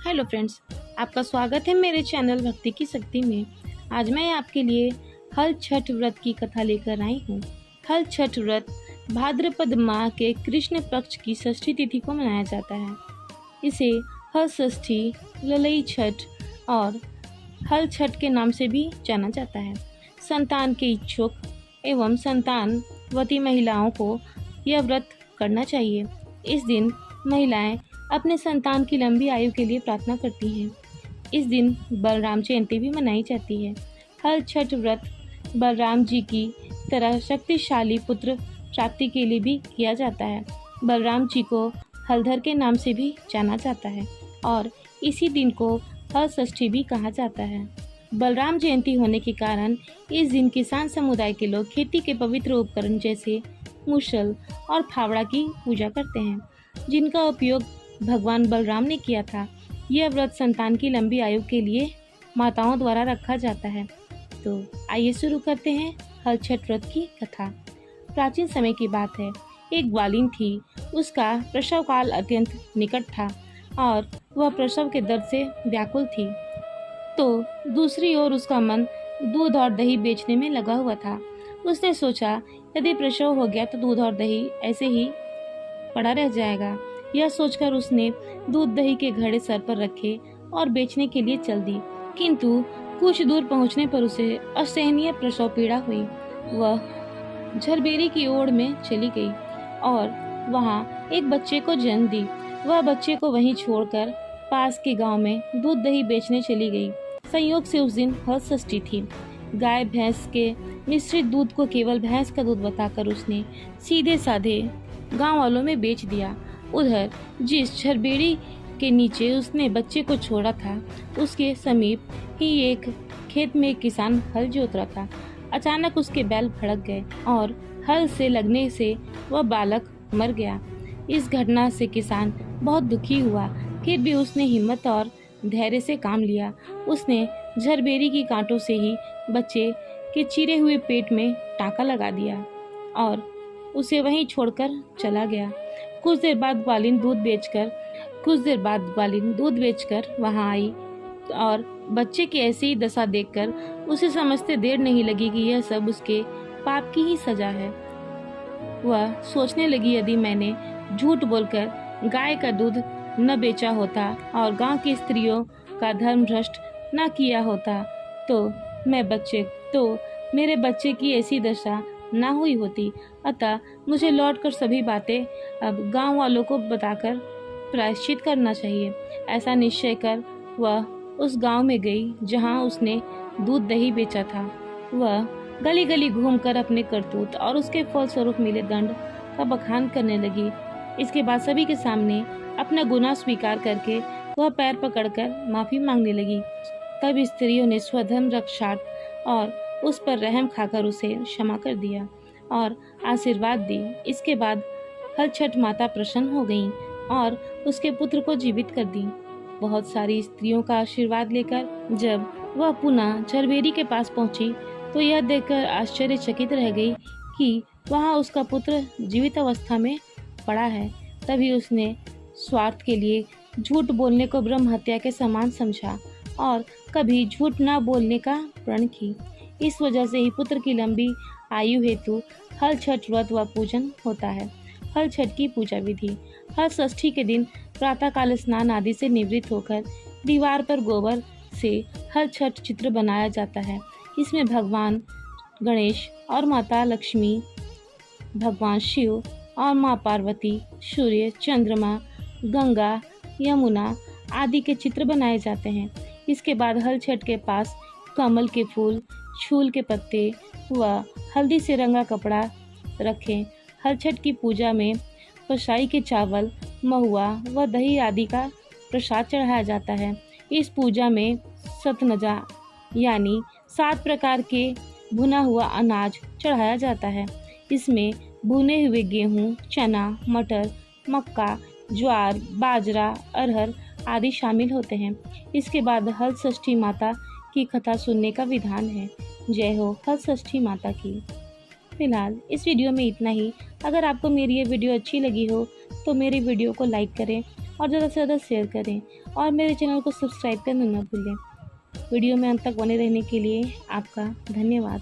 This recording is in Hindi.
हेलो फ्रेंड्स, आपका स्वागत है मेरे चैनल भक्ति की शक्ति में। आज मैं आपके लिए हल छठ व्रत की कथा लेकर आई हूँ। हल छठ व्रत भाद्रपद माह के कृष्ण पक्ष की षष्ठी तिथि को मनाया जाता है। इसे हल षष्ठी, ललई छठ और हल छठ के नाम से भी जाना जाता है। संतान के इच्छुक एवं संतानवती महिलाओं को यह व्रत करना चाहिए। इस दिन महिलाएं अपने संतान की लंबी आयु के लिए प्रार्थना करती हैं। इस दिन बलराम जयंती भी मनाई जाती है। हल छठ व्रत बलराम जी की तरह शक्तिशाली पुत्र प्राप्ति के लिए भी किया जाता है। बलराम जी को हलधर के नाम से भी जाना जाता है और इसी दिन को हल षष्ठी भी कहा जाता है। बलराम जयंती होने के कारण इस दिन किसान समुदाय के लोग खेती के पवित्र उपकरण जैसे मुसल और फावड़ा की पूजा करते हैं, जिनका उपयोग भगवान बलराम ने किया था। यह व्रत संतान की लंबी आयु के लिए माताओं द्वारा रखा जाता है। तो आइए शुरू करते हैं हल छठ व्रत की कथा। प्राचीन समय की बात है। एक ग्वालिन थी। उसका प्रसव काल अत्यंत निकट था और वह प्रसव के दर्द से व्याकुल थी। तो दूसरी ओर उसका मन दूध और दही बेचने में लगा हुआ था। उसने सोचा, यदि प्रसव हो गया तो दूध और दही ऐसे ही पड़ा रह जाएगा। यह सोचकर उसने दूध दही के घड़े सर पर रखे और बेचने के लिए चल दी। किंतु कुछ दूर पहुंचने पर उसे असहनीय प्रसव पीड़ा हुई। वह झरबेरी की ओर में चली गई और वहां एक बच्चे को जन्म दी। वह बच्चे को वहीं छोड़कर पास के गांव में दूध दही बेचने चली गई। संयोग से उस दिन हल षष्ठी थी। गाय भैंस के मिश्रित दूध को केवल भैंस का दूध बताकर उसने सीधे साधे गांव वालों में बेच दिया। उधर जिस झरबेड़ी के नीचे उसने बच्चे को छोड़ा था, उसके समीप ही एक खेत में एक किसान हल जोत रहा था। अचानक उसके बैल भड़क गए और हल से लगने से वह बालक मर गया। इस घटना से किसान बहुत दुखी हुआ, फिर भी उसने हिम्मत और धैर्य से काम लिया। उसने झरबेरी की कांटों से ही बच्चे के चीरे हुए पेट में टाँका लगा दिया और उसे वहीं छोड़कर चला गया। कुछ देर बाद ग्वालिन दूध बेचकर वहां आई और बच्चे की ऐसी ही दशा देखकर उसे समझते देर नहीं लगी कि यह सब उसके पाप की ही सजा है। वह सोचने लगी, यदि मैंने झूठ बोलकर गाय का दूध न बेचा होता और गांव की स्त्रियों का धर्म भ्रष्ट न किया होता तो मेरे बच्चे की ऐसी दशा ना हुई होती। अतः मुझे लौटकर सभी बातें अब गांव वालों को बताकर प्रायश्चित करना चाहिए। ऐसा निश्चय कर वह उस गांव में गई जहां उसने दूध दही बेचा था। वह गली गली घूमकर अपने करतूत और उसके फलस्वरूप मिले दंड का बखान करने लगी। इसके बाद सभी के सामने अपना गुनाह स्वीकार करके वह पैर पकड़कर माफी मांगने लगी। तब स्त्रियों ने स्वधर्म रक्षार्थ और उस पर रहम खाकर उसे क्षमा कर दिया और आशीर्वाद दी। इसके बाद हल छठ माता प्रसन्न हो गईं और उसके पुत्र को जीवित कर दी। बहुत सारी स्त्रियों का आशीर्वाद लेकर जब वह पुनः झरबेरी के पास पहुंची तो यह देखकर आश्चर्यचकित रह गई कि वहां उसका पुत्र जीवित अवस्था में पड़ा है। तभी उसने स्वार्थ के लिए झूठ बोलने को ब्रह्म हत्या के समान समझा और कभी झूठ न बोलने का प्रण की। इस वजह से ही पुत्र की लंबी आयु हेतु हल छठ व्रत व पूजन होता है। हल छठ की पूजा विधि। हल षष्ठी के दिन प्रातःकाल स्नान आदि से निवृत्त होकर दीवार पर गोबर से हल छठ चित्र बनाया जाता है। इसमें भगवान गणेश और माता लक्ष्मी, भगवान शिव और माँ पार्वती, सूर्य, चंद्रमा, गंगा, यमुना आदि के चित्र बनाए जाते हैं। इसके बाद हल छठ के पास कमल के फूल, छूल के पत्ते व हल्दी से रंगा कपड़ा रखें। हल छठ की पूजा में पसाई के चावल, महुआ व दही आदि का प्रसाद चढ़ाया जाता है। इस पूजा में सतनजा यानी 7 प्रकार के भुना हुआ अनाज चढ़ाया जाता है। इसमें भुने हुए गेहूँ, चना, मटर, मक्का, ज्वार, बाजरा, अरहर आदि शामिल होते हैं। इसके बाद हल षष्ठी माता की कथा सुनने का विधान है। जय हो हल षष्ठी माता की। फिलहाल इस वीडियो में इतना ही। अगर आपको मेरी ये वीडियो अच्छी लगी हो तो मेरी वीडियो को लाइक करें और ज़्यादा से ज़्यादा शेयर करें और मेरे चैनल को सब्सक्राइब करना ना भूलें। वीडियो में अंत तक बने रहने के लिए आपका धन्यवाद।